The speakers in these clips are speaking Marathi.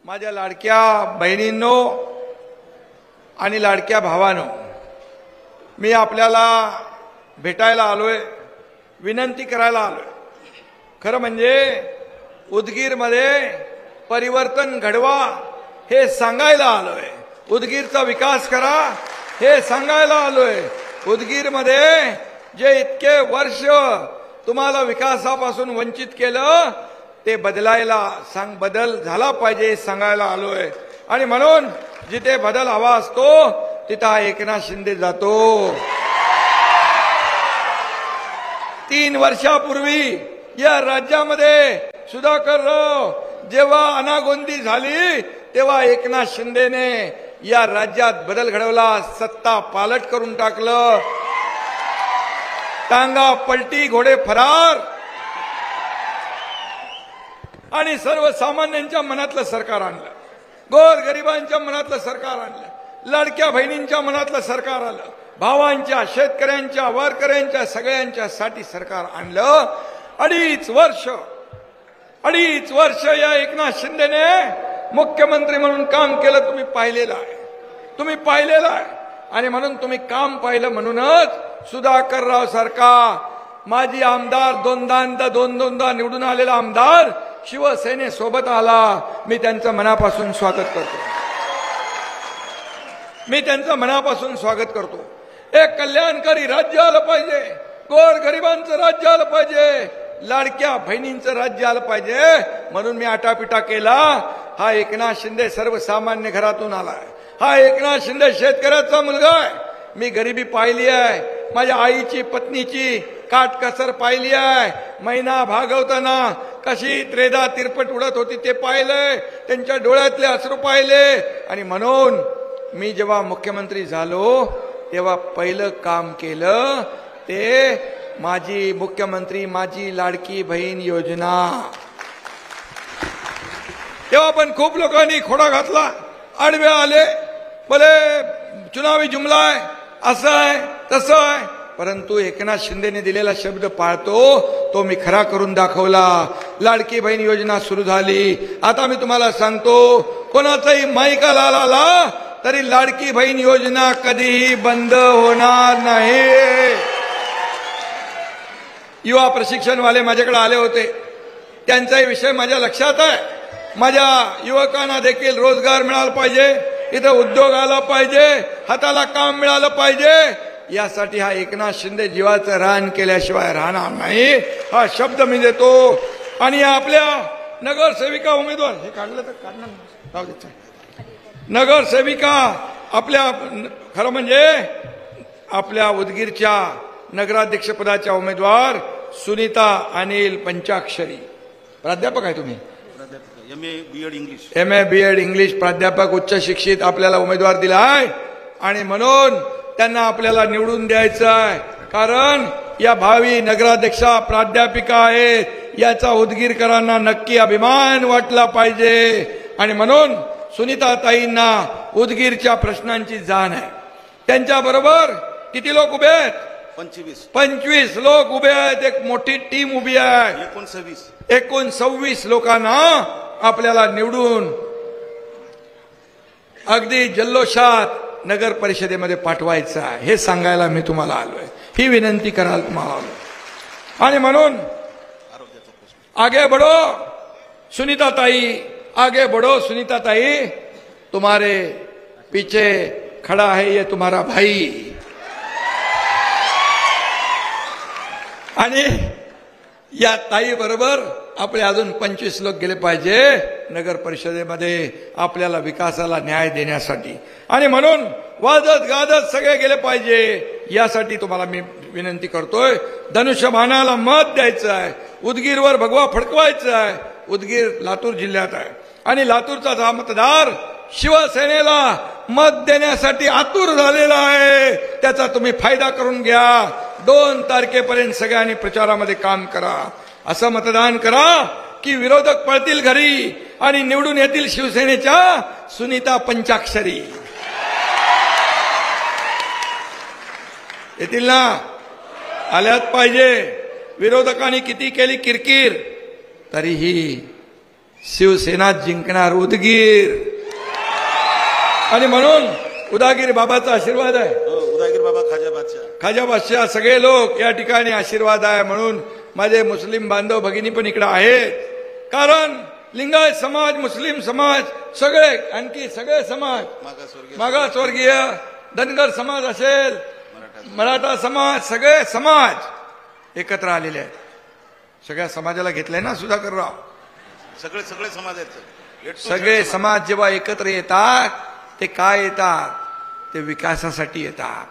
माझ्या लाडक्या बहिणींनो आणि लाडक्या भावांनो, मी आपल्याला भेटायला आलोय, विनंती करायला आलोय. खरं म्हणजे उदगीरमध्ये परिवर्तन घडवा हे सांगायला आलोय. उदगीरचा विकास करा हे सांगायला आलोय. उदगीरमध्ये जे इतके वर्ष तुम्हाला विकासापासून वंचित केलं ते बदल झाला पाहिजे सांगायला आलोय. आणि म्हणून जिथे बदल हवा असतो तिथं एकनाथ शिंदे जातो. 3 वर्षापूर्वी या राज्यामध्ये सुधाकरराव जेव्हा अनागोंदी झाली तेव्हा एकनाथ शिंदेने या राज्यात बदल घडवला, सत्ता पालट करून टाकलं. टांगा पलटी, घोडे फरार आणि सर्वसामान्यांच्या मनातलं सरकार आणलं. गोरगरिबांच्या मनातलं सरकार आणलं. लाडक्या बहिणींच्या मनातलं सरकार आलं. भावांच्या, शेतकऱ्यांच्या, वारकऱ्यांच्या सगळ्यांच्या साठी सरकार आणलं. 2.5 वर्ष या एकनाथ शिंदेने मुख्यमंत्री म्हणून काम केलं. तुम्ही पाहिलेलं आहे. आणि म्हणून तुम्ही काम पाहिलं म्हणूनच सुधाकरराव सारखा माजी आमदार, दोनदा निवडून आलेला आमदार शिवसेनेसोबत आला. मी त्यांचं मनापासून स्वागत करतो. एक कल्याणकारी राज्य आलं पाहिजे, गोरगरिबांचं राज्य आलं पाहिजे, लाडक्या बहिणींचं राज्य आलं पाहिजे. म्हणून मी आटापिटा केला. हा एकनाथ शिंदे सर्वसामान्य घरातून आलाय. हा एकनाथ शिंदे शेतकऱ्याचा मुलगा आहे. मी गरिबी पाहिली आहे. माझ्या आईची, पत्नीची काटकसर पाहिली आहे. महिना भागवताना कशी त्रेधा तिरपट उडत होती ते पाहिलंय. त्यांच्या डोळ्यातले अश्रू पाहिले. आणि म्हणून मी जेव्हा मुख्यमंत्री झालो तेव्हा पहिलं काम केलं ते माझी मुख्यमंत्री माझी लाडकी बहीण योजना. तेव्हा पण खूप लोकांनी खोडा घातला, आडवे आले, बोले चुनावी जुमला आहे, असं आहे तसं आहे. परंतु एकनाथ शिंदेने दिलेला शब्द पाळतो तो मी खरा करून दाखवला. लाडकी बहीण योजना सुरू झाली. आता मी तुम्हाला सांगतो, कोणाचाही माईका लाल आला तरी लाडकी बहीण योजना कधीही बंद होणार नाही. युवा प्रशिक्षणवाले माझ्याकडे आले होते. त्यांचाही विषय माझ्या लक्षात आहे. माझ्या युवकांना देखील रोजगार मिळाला पाहिजे, इथं उद्योग आला पाहिजे, हाताला काम मिळालं पाहिजे. यासाठी हा एकनाथ शिंदे जीवाचं रान केल्याशिवाय राहणार नाही, हा शब्द मी देतो. आणि आपल्या नगरसेविका उमेदवार हे काढलं तर काढणार, नगरसेविका आपल्या खरं म्हणजे आपल्या उदगीरच्या नगराध्यक्षपदाच्या उमेदवार सुनीता अनिल पंचाक्षरी. प्राध्यापक आहे तुम्ही, M A B Ed English प्राध्यापक, उच्च शिक्षित आपल्याला उमेदवार दिला आहे. आणि म्हणून त्यांना आपल्याला निवडून द्यायचं आहे. कारण या भावी नगराध्यक्षा प्राध्यापिका आहेत, याचा उदगीरकरांना नक्की अभिमान वाटला पाहिजे. आणि म्हणून सुनीता ताईंना उदगीरच्या प्रश्नांची जाण आहे. त्यांच्या बरोबर किती लोक उभे आहेत? 25 लोक उभे आहेत. एक मोठी टीम उभी आहे. 26 लोकांना आपल्याला निवडून अगदी जल्लोषात नगर परिषदेमध्ये पाठवायचं आहे. हे सांगायला मी तुम्हाला आलोय, ही विनंती करायला तुम्हाला आलोय. आणि म्हणून आगे बढ़ो सुनीता ताई, आगे बढ़ो सुनीता ताई, तुम्हारे पीछे खड़ा है ये तुम्हारा भाई. आणि या ताई बरोबर आपले अजून 25 लोक गेले पाहिजे नगर परिषदेमध्ये आपल्याला विकासाला न्याय देण्यासाठी. आणि म्हणून वाजत गाजत सगळे गेले पाहिजे. यासाठी तुम्हाला मी विनंती करतोय, धनुष्यबाणाला मत द्यायचं आहे. उदगीरवर भगवा फडकवायचं आहे. उदगीर लातूर जिल्ह्यात आहे आणि लातूरचा मतदार शिवसेनेला मत देण्यासाठी आतुर झालेला आहे. त्याचा तुम्ही फायदा करून घ्या. 2 तारखेपर्यंत सगळ्यांनी प्रचारामध्ये काम करा. असं मतदान करा की विरोधक पळतील घरी आणि निवडून येतील शिवसेनेच्या सुनीता पंचाक्षरी. येतील ना? आल्याच पाहिजे. विरोधकांनी किती केली किरकिर तरीही शिवसेना जिंकणार उदगीर. आणि म्हणून उदागीर बाबाचा आशीर्वाद आहे. उदागीर बाबा खाजा बादशाह सगळे लोक या ठिकाणी आशीर्वाद आहे. म्हणून माझे मुस्लिम बांधव भगिनी पण इकडे आहेत. कारण लिंगायत समाज, मुस्लिम समाज, सगळे आणखी सगळे समाज, मागासवर्गीय, धनगर समाज असेल, मराठा समाज, सगळे समाज एकत्र आलेले आहेत. सगळ्या समाजाला घेतलंय ना सुधाकरराव. सगळे समाज आहेत. सगळे समाज जेव्हा एकत्र येतात ते काय येतात? ते विकासासाठी येतात.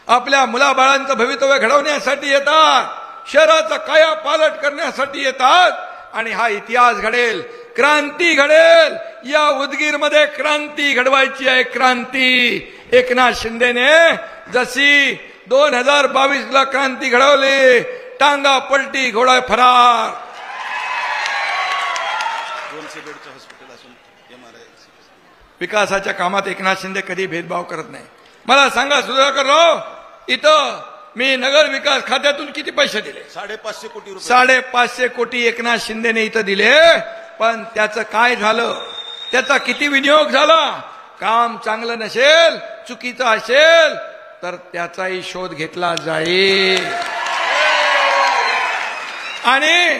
आपल्या मुलाबाळांचं भवितव्य घडवण्यासाठी येतात. शहराचा काया पालट करण्यासाठी येतात. आणि हा इतिहास घडेल, क्रांती घडेल. या उदगीरमध्ये क्रांती घडवायची आहे. क्रांती. एकनाथ शिंदेने जशी 2022ला क्रांती घडवली, टांगा पलटी घोडा फरार. 200 बेडचं हॉस्पिटल असून विकासाच्या कामात एकनाथ शिंदे कधी भेदभाव करत नाही. मला सांगा सुधाकरराव, इथं मी नगर विकास खात्यातून किती पैसे दिले? 550 कोटी रुपये. 550 कोटी एकनाथ शिंदेने इथं दिले. पण त्याचं काय झालं? त्याचा किती विनियोग झाला? काम चांगलं नसेल, चुकीचं असेल तर त्याचाही शोध घेतला जाईल. आणि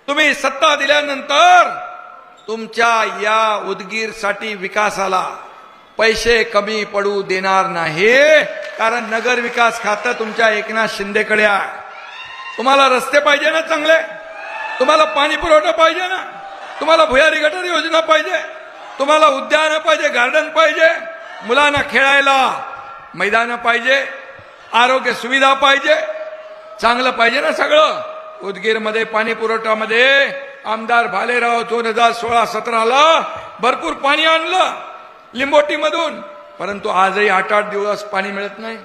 तुम्ही सत्ता दिल्यानंतर तुमच्या या उदगीरसाठी विकासाला पैसे कमी पडू देणार नाही. कारण नगर विकास खातं तुमच्या एकनाथ शिंदेकडे आहे. तुम्हाला रस्ते पाहिजे ना चांगले, तुम्हाला पाणी पुरवठा पाहिजे ना, तुम्हाला भुयारी गटर योजना पाहिजे, तुम्हाला उद्यान पाहिजे, गार्डन पाहिजे, मुलांना खेळायला मैदान पाहिजे, आरोग्य सुविधा पाहिजे, चांगलं पाहिजे ना सगळं. उदगीरमध्ये पाणी पुरवठ्यामध्ये आमदार भालेराव 2016-17ला भरपूर पाणी आणलं लिंबोटीमधून. परंतु आजही 8-8 दिवस पाणी मिळत नाही.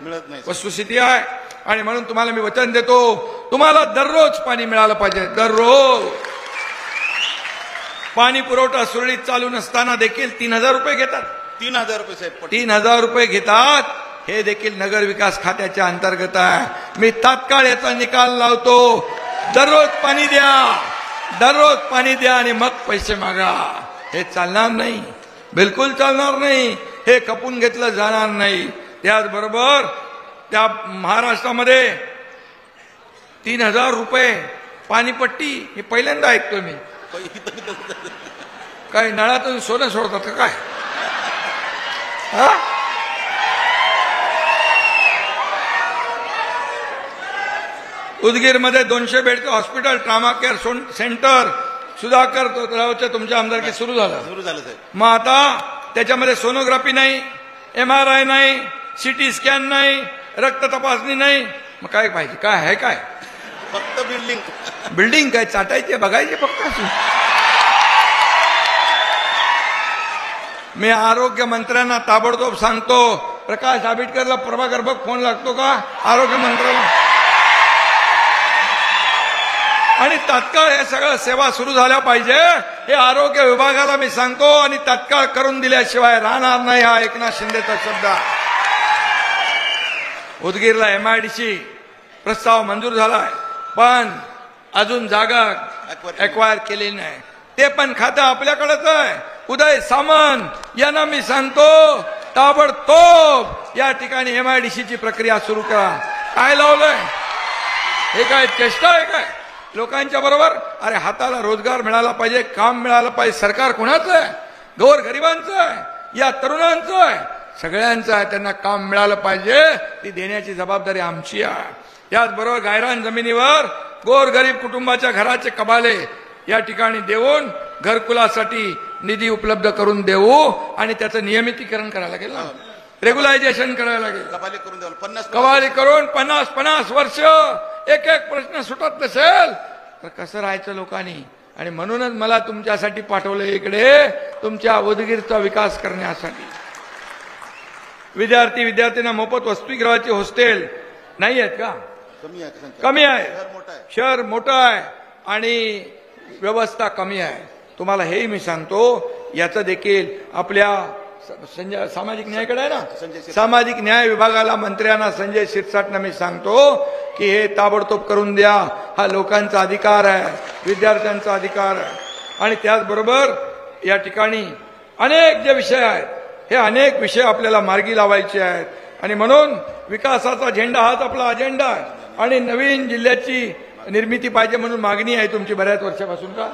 वस्तुस्थिती आहे. आणि म्हणून तुम्हाला मी वचन देतो, तुम्हाला दररोज पाणी मिळालं पाहिजे. दररोज पाणी पुरवठा सुरळीत चालू नसताना देखील 3000 रुपये घेतात. 3000 रुपये साहेब, 3000 रुपये घेतात. हे देखील नगर विकास खात्याच्या अंतर्गत आहे. मी तात्काळ याचा निकाल लावतो. दररोज पाणी द्या, दररोज पाणी द्या आणि मग पैसे मागा. हे चालणार नाही, बिलकुल चालणार नाही. हे खपून घेतलं जाणार नाही. त्याचबरोबर त्या महाराष्ट्रामध्ये 3000 रुपये पाणीपट्टी हे पहिल्यांदा ऐकतोय मी. काय नळातून सोनं सोडतात का काय? उदगीरमध्ये 200 बेडचं hospital, trauma care center Sudhakar रावच्या तुमच्या आमदारकी सुरू झालं साहेब. मग आता त्याच्यामध्ये सोनोग्राफी नाही, MRI नाही, CT स्कॅन नाही, रक्त तपासणी नाही. मग काय पाहिजे? काय आहे? काय फक्त बिल्डिंग काय चाटायचे बघायचे फक्त. मी आरोग्य मंत्र्यांना ताबडतोब सांगतो, प्रकाश आंबेडकरला प्रभाकर बघ फोन लागतो का आरोग्य मंत्र्याला? आणि तात्काळ हे सगळं सेवा सुरू झाल्या पाहिजे. हे आरोग्य विभागाला मी सांगतो. आणि तात्काळ करून दिल्याशिवाय राहणार नाही. हा एकनाथ शिंदेचा शब्द. उदगीरला MIDC प्रस्ताव मंजूर झालाय, पण अजून जागा एक्वायर केली नाही. ते पण खातं आपल्याकडेच आहे. उदय सामंत यांना मी सांगतो, ताबडतोब या ठिकाणी MIDCची प्रक्रिया सुरू करा. काय लावलंय? हे काय चेष्टा आहे काय लोकांच्या बरोबर? अरे हाताला रोजगार मिळाला पाहिजे, काम मिळालं पाहिजे. सरकार कोणाचं आहे? गोरगरिबांचं आहे, या तरुणांचं आहे, सगळ्यांचं आहे. त्यांना काम मिळालं पाहिजे. ती देण्याची जबाबदारी आमची आहे. त्याचबरोबर गायरान जमिनीवर गोरगरीब कुटुंबाच्या घराचे कबाले या ठिकाणी देऊन घरकुलासाठी निधी उपलब्ध करून देऊ. आणि त्याचं नियमितीकरण करायला लागेल ना, रेग्युलायझेशन करायला लागेल. कबाली करून 50-50 वर्ष एक प्रश्न सुटत नसेल तर कसं राहायचं लोकांनी? आणि म्हणूनच मला तुमच्यासाठी पाठवलं इकडे, तुमच्या उदगीरचा विकास करण्यासाठी. विद्यार्थ्यांना मोफत वसतिगृहाची हॉस्टेल नाही आहेत का? कमी आहे. शहर मोठं आहे आणि व्यवस्था कमी आहे. तुम्हाला हेही मी सांगतो, याचं देखील आपल्या सामाजिक न्यायाकडे आहे ना, सामाजिक न्याय विभागाला, मंत्र्यांना संजय शिरसाटना मी सांगतो की हे ताबडतोब करून द्या. हा लोकांचा अधिकार आहे, विद्यार्थ्यांचा अधिकार आहे. आणि त्याचबरोबर या ठिकाणी अनेक जे विषय आहेत, हे अनेक विषय आपल्याला मार्गी लावायचे आहेत. आणि म्हणून विकासाचा झेंडा हाच आपला अजेंडा आहे. आणि नवीन जिल्ह्याची निर्मिती पाहिजे म्हणून मागणी आहे तुमची बऱ्याच वर्षापासून का?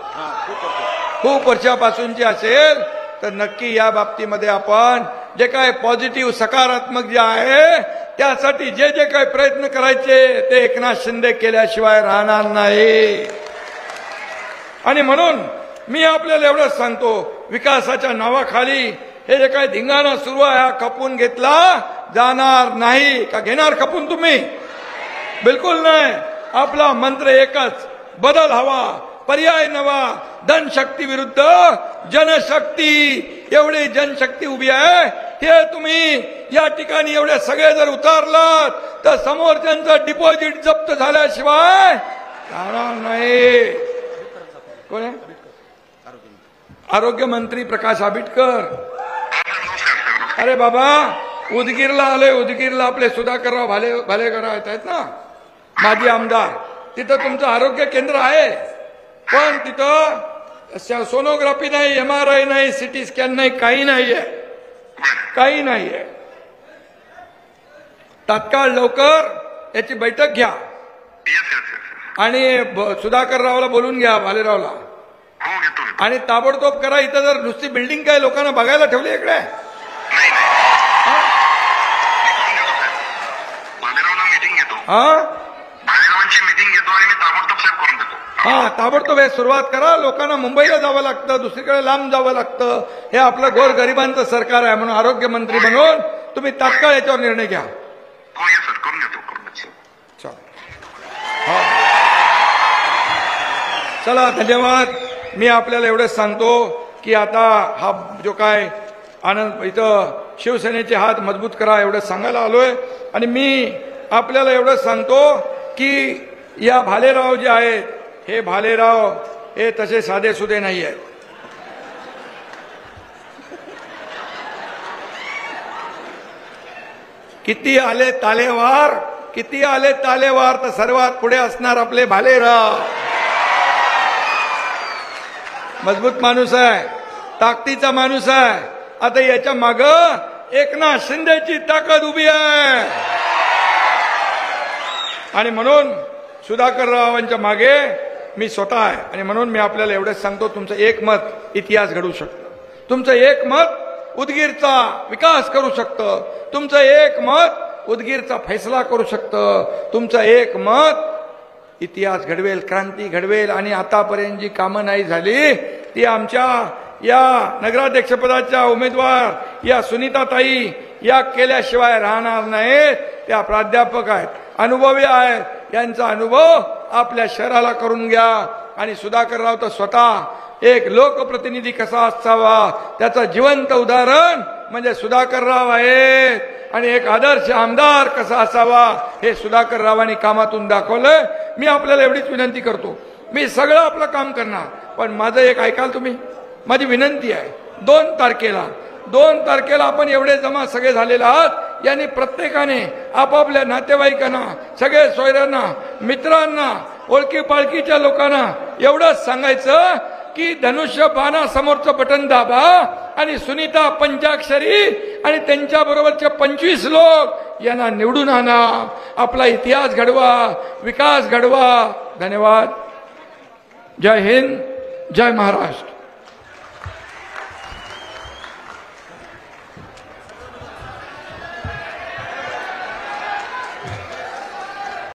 खूप वर्षापासूनची असेल तर नक्की या बाबतीमध्ये आपण जे काय पॉझिटिव्ह सकारात्मक जे आहे त्यासाठी जे जे काही प्रयत्न करायचे ते एकनाथ शिंदे केल्याशिवाय राहणार नाही. आणि म्हणून मी आपल्याला एवढंच सांगतो, विकासाच्या नावाखाली हे जे काही धिंगाणा सुरू आहे हा खपून घेतला जाणार नाही. का घेणार खपून तुम्ही? बिलकुल नाही. आपला मंत्र एकच, बदल हवा, पर्याय नवा, धनशक्ती विरुद्ध जनशक्ती. एवढी जनशक्ती उभी आहे, हे तुम्ही या ठिकाणी एवढे सगळे जर उतारलात तर समोरच्यांचं डिपॉझिट जप्त झाल्याशिवाय राहणार नाही. कोण आहे? आरोग्य मंत्री प्रकाश आंबेडकर. अरे बाबा, उदगीरला आलोय. उदगीरला आपले सुधाकरराव भालेकर आहेत ना, माजी आमदार. तिथं तुमचं आरोग्य केंद्र आहे, पण तिथं सोनोग्राफी नाही, MRI नाही, सिटी स्कॅन नाही, काही नाहीये, काही नाहीये. तात्काळ लवकर याची बैठक घ्या आणि सुधाकररावला बोलून घ्या, भालेरावला, आणि ताबडतोब करा. इथं जर नुसती बिल्डिंग काय लोकांना बघायला ठेवली इकडे? हा, ताबडतोब हे सुरुवात करा. लोकांना मुंबईला जावं लागतं, दुसरीकडे लांब जावं लागतं. हे आपलं गोरगरिबांचं सरकार आहे. म्हणून आरोग्य मंत्री म्हणून तुम्ही तात्काळ याच्यावर निर्णय घ्या. चला, धन्यवाद. मी आपल्याला एवढंच सांगतो की आता हा जो काय आनंद इथं शिवसेनेचे हात मजबूत करा एवढं सांगायला आलोय. आणि मी आपल्याला एवढंच सांगतो की या भालेराव जे आहेत, हे भालेराव हे तसे साधे सुधे नाही आहेत. किती आले तालेवार, किती आले तालेवार, तर सर्वात पुढे असणार आपले भालेराव. मजबूत माणूस आहे, ताकदीचा माणूस आहे. आता याच्या माग एकनाथ शिंदेची ताकद उभी आहे. आणि म्हणून सुधाकररावांच्या मागे मी स्वतः आहे. आणि म्हणून मी आपल्याला एवढंच सांगतो, तुमचं एक मत इतिहास घडवू शकतं. तुमचं एक मत उदगीरचा विकास करू शकतं. तुमचं एक मत उदगीरचा फैसला करू शकतं. तुमचं एक मत इतिहास घडवेल, क्रांती घडवेल. आणि आतापर्यंत जी कामं नाही झाली ती आमच्या या नगराध्यक्षपदाच्या उमेदवार या सुनीताताई या केल्याशिवाय राहणार नाहीत. त्या प्राध्यापक आहेत, अनुभवी आहेत. यांचा अनुभव आपल्या शहराला करून घ्या. आणि सुधाकरराव तर स्वतः एक लोकप्रतिनिधी कसा असावा त्याचं जिवंत उदाहरण म्हणजे सुधाकरराव आहेत. आणि एक आदर्श आमदार कसा असावा हे सुधाकररावांनी कामातून दाखवलं. मी आपल्याला एवढीच विनंती करतो, मी सगळं आपलं काम करणार, पण माझं एक ऐकाल तुम्ही? माझी विनंती आहे, 2 तारखेला आपण एवढे जमा सगळे झालेले आहात. यांनी प्रत्येकाने आपापल्या नातेवाईकांना, सगळे सोयऱ्यांना, मित्रांना, ओळखी पाळखीच्या लोकांना एवढंच सांगायचं की धनुष्य बाणा समोरचं बटन दाबा आणि सुनीता पंचाक्षरी आणि त्यांच्या बरोबरचे 25 लोक यांना निवडून आणा. आपला इतिहास घडवा, विकास घडवा. धन्यवाद. जय हिंद, जय महाराष्ट्र.